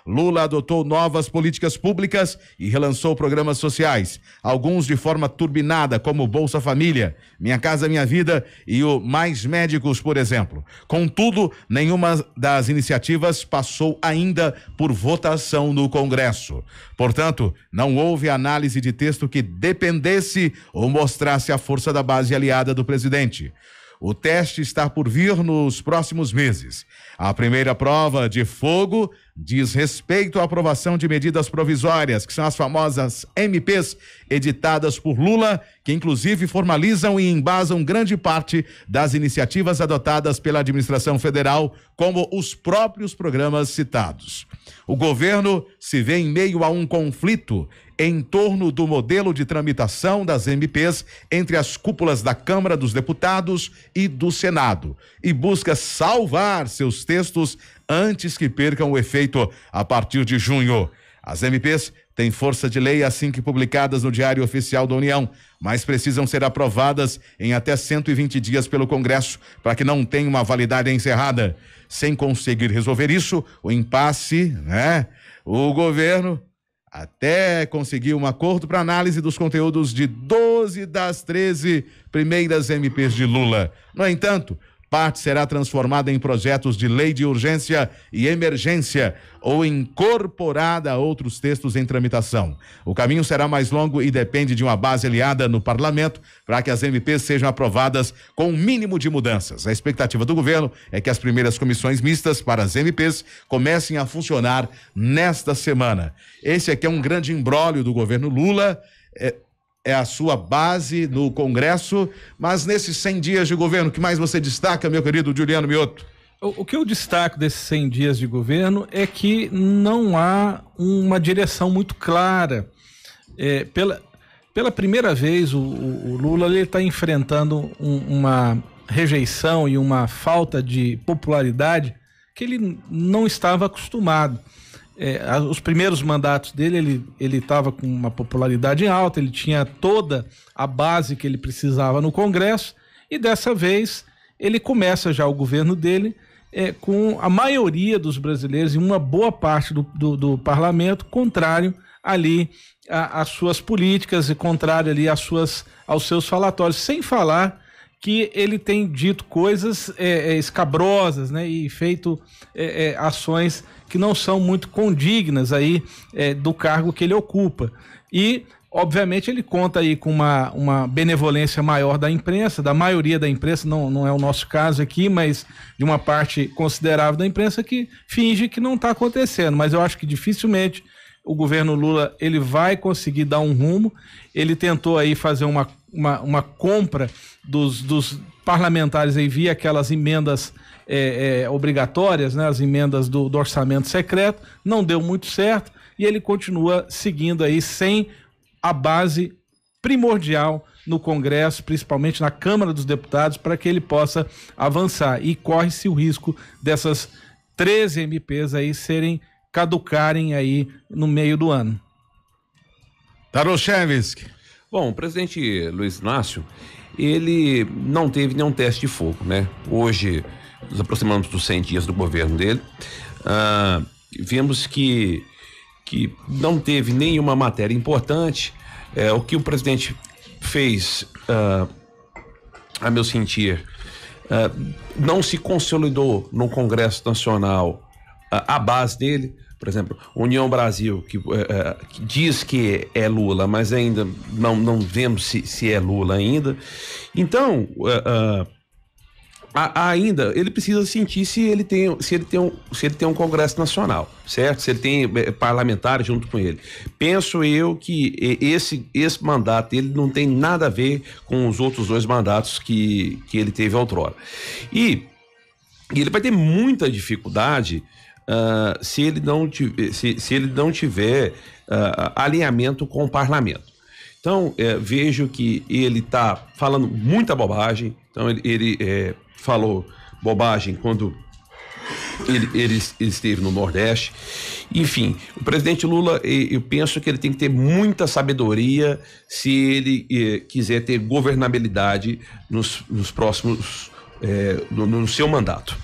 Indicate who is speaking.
Speaker 1: Lula adotou novas políticas públicas e relançou programas sociais, alguns de forma turbinada, como Bolsa Família, Minha Casa Minha Vida e o Mais Médicos, por exemplo. Contudo, nenhuma das iniciativas passou ainda por votação no Congresso. Portanto, não houve análise de texto que dependesse ou mostrasse a força da base aliada do presidente. O teste está por vir nos próximos meses. A primeira prova de fogo diz respeito à aprovação de medidas provisórias, que são as famosas MPs editadas por Lula, que inclusive formalizam e embasam grande parte das iniciativas adotadas pela administração federal, como os próprios programas citados. O governo se vê em meio a um conflito em torno do modelo de tramitação das MPs entre as cúpulas da Câmara dos Deputados e do Senado e busca salvar seus textos antes que percam o efeito a partir de junho. As MPs têm força de lei assim que publicadas no Diário Oficial da União, mas precisam ser aprovadas em até 120 dias pelo Congresso para que não tenha uma validade encerrada. Sem conseguir resolver isso, o impasse, o governo até conseguiu um acordo para análise dos conteúdos de 12 das 13 primeiras MPs de Lula. No entanto, parte será transformada em projetos de lei de urgência e emergência ou incorporada a outros textos em tramitação. O caminho será mais longo e depende de uma base aliada no parlamento para que as MPs sejam aprovadas com um mínimo de mudanças. A expectativa do governo é que as primeiras comissões mistas para as MPs comecem a funcionar nesta semana. Esse aqui é um grande imbróglio do governo Lula, é a sua base no Congresso, mas nesses 100 dias de governo, o que mais você destaca, meu querido Juliano Mioto?
Speaker 2: O que eu destaco desses 100 dias de governo é que não há uma direção muito clara. Pela primeira vez, o Lula está enfrentando uma rejeição e uma falta de popularidade que ele não estava acostumado. Os primeiros mandatos dele, ele estava com uma popularidade alta, ele tinha toda a base que ele precisava no Congresso, e dessa vez ele começa já o governo dele com a maioria dos brasileiros e uma boa parte do parlamento contrário ali às suas políticas e contrário ali aos seus falatórios, sem falar que ele tem dito coisas escabrosas, e feito ações que não são muito condignas aí do cargo que ele ocupa. E, obviamente, ele conta aí com uma benevolência maior da imprensa, da maioria da imprensa, não é o nosso caso aqui, mas de uma parte considerável da imprensa que finge que não está acontecendo. Mas eu acho que dificilmente o governo Lula ele vai conseguir dar um rumo. Ele tentou aí fazer uma compra dos parlamentares aí via aquelas emendas obrigatórias, as emendas do orçamento secreto, não deu muito certo e ele continua seguindo aí sem a base primordial no Congresso, principalmente na Câmara dos Deputados, para que ele possa avançar, e corre-se o risco dessas 13 MPs aí caducarem aí no meio do ano.
Speaker 1: Taroshevski.
Speaker 3: Bom, o presidente Luiz Inácio, ele não teve nenhum teste de fogo, Hoje, nos aproximamos dos 100 dias do governo dele, vemos que não teve nenhuma matéria importante. O que o presidente fez, a meu sentir, não se consolidou no Congresso Nacional a base dele. Por exemplo, União Brasil, que diz que é Lula, mas ainda não vemos se é Lula ainda. Então, ainda ele precisa sentir se ele tem um Congresso Nacional, certo? Se ele tem parlamentares junto com ele. Penso eu que esse mandato dele não tem nada a ver com os outros 2 mandatos que ele teve outrora. E ele vai ter muita dificuldade se ele não tiver alinhamento com o parlamento. Então, vejo que ele está falando muita bobagem. Então, ele falou bobagem quando ele esteve no Nordeste. Enfim, o presidente Lula, eu penso que ele tem que ter muita sabedoria se ele quiser ter governabilidade nos próximos, no seu mandato.